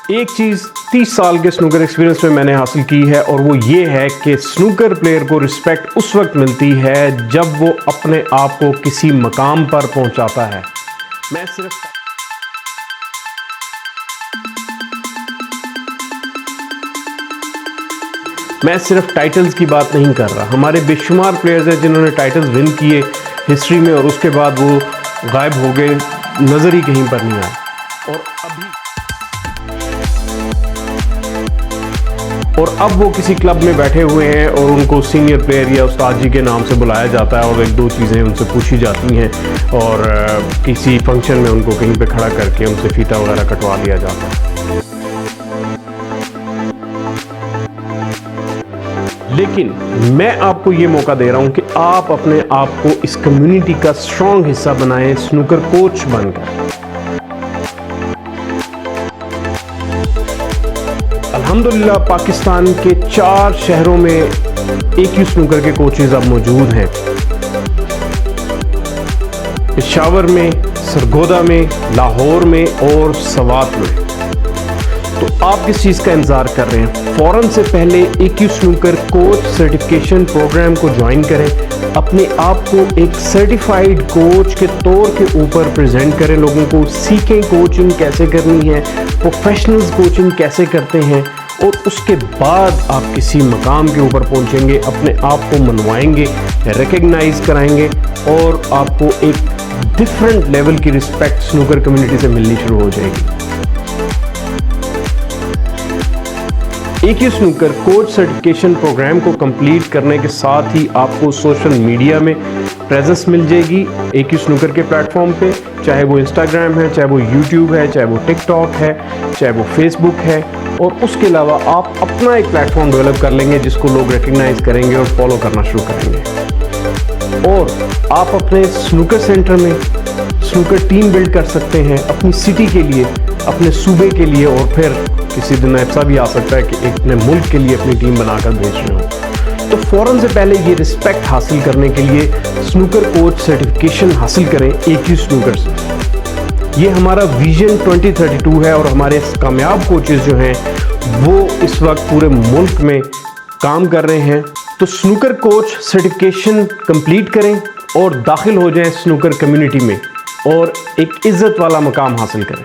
एक चीज़ 30 साल के स्नूकर एक्सपीरियंस में मैंने हासिल की है और वो ये है कि स्नूकर प्लेयर को रिस्पेक्ट उस वक्त मिलती है जब वो अपने आप को किसी मकाम पर पहुंचाता है। मैं सिर्फ टाइटल्स की बात नहीं कर रहा। हमारे बेशुमार प्लेयर्स हैं जिन्होंने टाइटल्स विन किए हिस्ट्री में और उसके बाद वो गायब हो गए, नज़र ही कहीं पर नहीं आए। और अब वो किसी क्लब में बैठे हुए हैं और उनको सीनियर प्लेयर या उस्ताद जी के नाम से बुलाया जाता है और एक दो चीज़ें उनसे पूछी जाती हैं और किसी फंक्शन में उनको कहीं पे खड़ा करके उनसे फीता वगैरह कटवा लिया जाता है। लेकिन मैं आपको ये मौका दे रहा हूं कि आप अपने आप को इस कम्युनिटी का स्ट्रॉन्ग हिस्सा बनाएं स्नूकर कोच बनकर। अल्हम्दुलिल्लाह पाकिस्तान के 4 शहरों में AQ स्नूकर के कोचेज अब मौजूद हैं। पेशावर में, सरगोदा में, लाहौर में और सवात में। तो आप किस चीज़ का इंतज़ार कर रहे हैं? फ़ौरन से पहले AQ snooker coach certification programme को ज्वाइन करें। अपने आप को एक सर्टिफाइड कोच के तौर के ऊपर प्रेजेंट करें, लोगों को सीखें कोचिंग कैसे करनी है, प्रोफेशनल्स कोचिंग कैसे करते हैं और उसके बाद आप किसी मकाम के ऊपर पहुंचेंगे, अपने आप को मनवाएंगे, रिकग्नाइज कराएंगे और आपको एक डिफरेंट लेवल की रिस्पेक्ट स्नूकर कम्युनिटी से मिलनी शुरू हो जाएगी। AQ snooker coach certification programme को कंप्लीट करने के साथ ही आपको सोशल मीडिया में प्रेजेंस मिल जाएगी AQ स्नूकर के प्लेटफॉर्म पे, चाहे वो इंस्टाग्राम है, चाहे वो यूट्यूब है, चाहे वो टिकटॉक है, चाहे वो फेसबुक है। और उसके अलावा आप अपना एक प्लेटफॉर्म डेवलप कर लेंगे जिसको लोग रिकग्नाइज करेंगे और फॉलो करना शुरू करेंगे। और आप अपने स्नूकर सेंटर में स्नूकर टीम बिल्ड कर सकते हैं अपनी सिटी के लिए, अपने सूबे के लिए, और फिर किसी दिन ऐसा भी आ सकता है कि अपने मुल्क के लिए अपनी टीम बनाकर भेज रहे हो। तो फ़ौरन से पहले ये रिस्पेक्ट हासिल करने के लिए स्नूकर कोच सर्टिफिकेशन हासिल करें AQ स्नूकर से। ये हमारा विजन 2032 है और हमारे कामयाब कोचेस जो हैं वो इस वक्त पूरे मुल्क में काम कर रहे हैं। तो स्नूकर कोच सर्टिफिकेशन कंप्लीट करें और दाखिल हो जाएं स्नूकर कम्युनिटी में और एक इज्जत वाला मकाम हासिल करें।